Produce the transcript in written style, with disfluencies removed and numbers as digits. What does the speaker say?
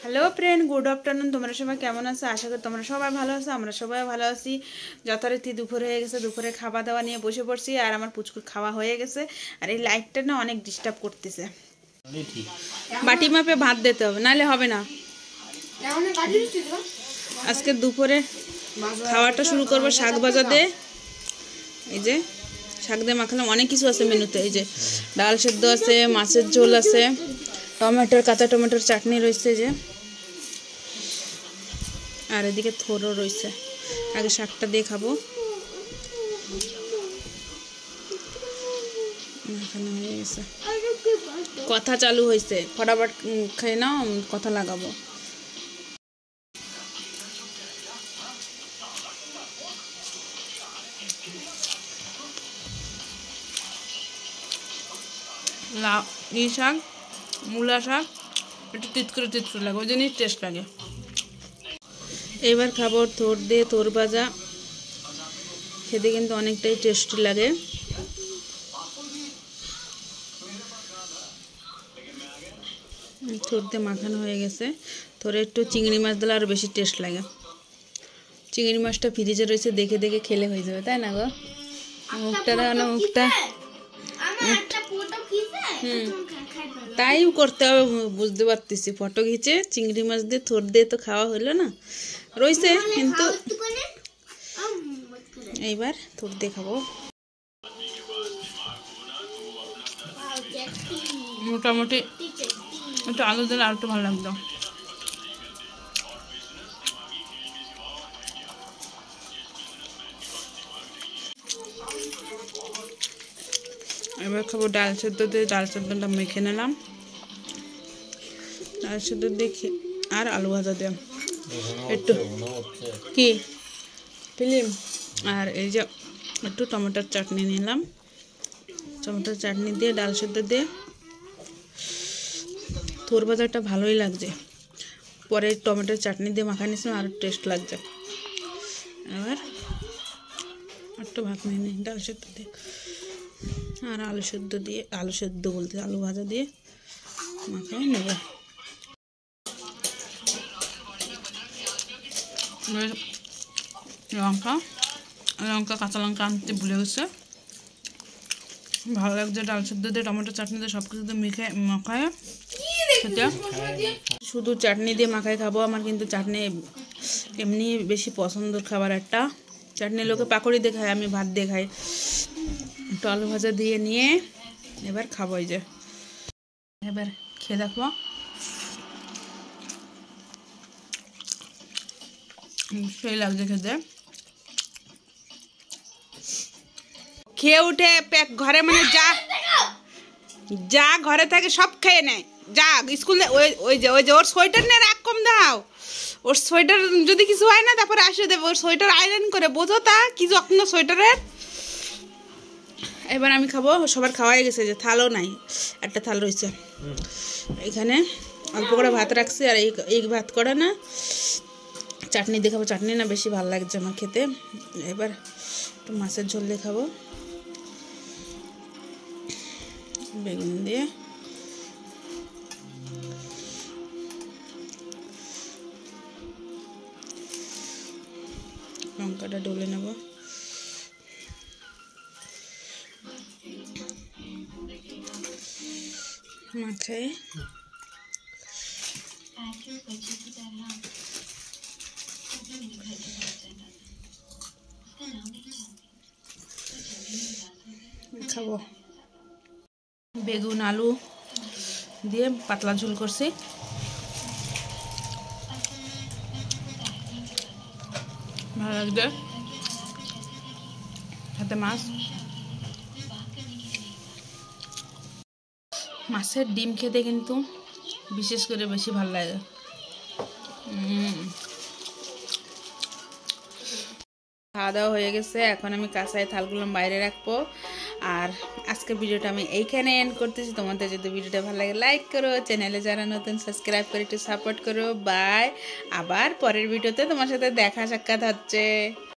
Hello friend, good afternoon. তোমরা সবাই কেমন আছো? আশা করি তোমরা সবাই ভালো আছো। আমরা সবাই ভালো আছি। যথারীতি দুপুর হয়ে গেছে, দুপুরে খাওয়া দাওয়া নিয়ে বসে পড়ছি। আর আমার পুচকুর খাওয়া হয়ে গেছে। আর এই লাইটটা না অনেক ডিস্টার্ব করতেছে। বাটি মাপে ভাত দিতে হবে, নাহলে হবে না। আজকে দুপুরে খাওয়াটা শুরু করবো শাক ভাজা দিয়ে। এই যে শাক দিয়ে মাখালাম, অনেক কিছু আছে মেনুতে। এই যে ডাল সেদ্ধ আছে, মাছের ঝোল আছে, টমেটোর কাঁচা টমেটোর চাটনি রয়েছে যে, আর এদিকে থোরও রয়েছে। আগে শাকটা দিয়ে খাবো। এখানে হয়ে গেছে, কথা চালু হয়েছে। ফটাফট খেয়ে নাও, কথা লাগাবো। ই শাক, মূলা শাক একটু তিতকুরে লাগে, ওই জন্যই টেস্ট লাগে। এবার খাবো থোর দিয়ে থোর ভাজা। খেতে কিন্তু অনেকটাই টেস্টি লাগে। থোর দিয়ে মাখানো হয়ে গেছে। থোরে একটু চিংড়ি মাছ দিলে আরও বেশি টেস্ট লাগে। চিংড়ি মাছটা ফ্রিজে রয়েছে, দেখে দেখে খেলে হয়ে যাবে, তাই না গো? মুখটা না, মুখটা তাই করতে হবে, বুঝতে পারতেছি। ফটো খিচে চিংড়ি মাছ দিয়ে থোর দিয়ে তো খাওয়া হলো না, রয়েছে কিন্তু। এইবার থোর দিয়ে খাবো। মোটামুটি একটু আলু দিলে আর একটু ভালো লাগতো। এবার খাবো ডাল সেদ্ধ দিয়ে। ডাল সেদ্ধটা মেখে নিলাম, ডাল সেদ্ধ দিয়ে আর আলু ভাজা দিয়ে একটু কি ফিলিম। আর এই যে একটু টমেটোর চাটনি নিলাম, টমেটোর চাটনি দিয়ে ডাল সেদ্ধ দিয়ে। থোর ভাজাটা ভালোই লাগছে, পরে টমেটোর চাটনি দিয়ে মাখা নিয়েছিলাম, আরও টেস্ট লাগছে। এবার একটু ভাত নিয়ে নিই ডাল সেদ্ধ দিয়ে, আর আলু সেদ্ধ দিয়ে, আলু সেদ্ধ বলতে আলু ভাজা দিয়ে মাখাই নেব। লঙ্কা কাঁচা লঙ্কা আনতে ভুলে গেছে। ভালো লাগছে ডাল সেদ্ধ দিয়ে, টমেটো চাটনি দিয়ে, সব কিছু দিয়ে মাখায় খেতে। শুধু চাটনি দিয়ে মাখায় খাবো। আমার কিন্তু চাটনি এমনি বেশি পছন্দের খাবার একটা। চাটনি লোকে পাকড়ি দিয়ে খায়, আমি ভাত দিয়ে খাই। একটু আলু ভাজা দিয়ে নিয়ে এবার খাবো। এই যে এবার খেয়ে দেখবো। সেই লাগছে খেতে। খেয়ে উঠে ঘরে মানে যা ঘরে থাকে সব খেয়ে নেয়। যা স্কুলে ওই যে ওর সোয়েটার নিয়ে রাগ কম দাও। ওর সোয়েটার যদি কিছু হয় না, তারপরে আসে দেবো। ওর সোয়েটার আয়রন করে, বোঝো তা কি যত্ন সোয়েটারের। এবার আমি খাবো। সবার খাওয়াই গেছে, যে থালও নাই, একটা থাল রয়েছে এখানে। অল্প করে ভাত রাখছি, আর এই ভাত করে না চাটনি দিয়ে খাবো। চাটনি না বেশি ভালো লাগছে আমার খেতে। এবার একটু মাছের ঝোল দিয়ে খাবো, বেগুন দিয়ে। লঙ্কাটা ডলে নেব। মাখাই খাবো। বেগুন আলু দিয়ে পাতলা ঝোল করছি। ভালো লাগবে সাথে মাছ। মাছের ডিম খেতে কিন্তু বিশেষ করে বেশি ভালো লাগে। খাওয়া দাওয়া হয়ে গেছে, এখন আমি কাঁসাই থালগুলো বাইরে রাখবো। আর আজকের ভিডিওটা আমি এইখানে এন্ড করতেছি। তোমাদের যদি ভিডিওটা ভালো লাগে লাইক করো, চ্যানেলে যারা নতুন সাবস্ক্রাইব করে একটু সাপোর্ট করো। বাই, আবার পরের ভিডিওতে তোমার সাথে দেখা সাক্ষাৎ হচ্ছে।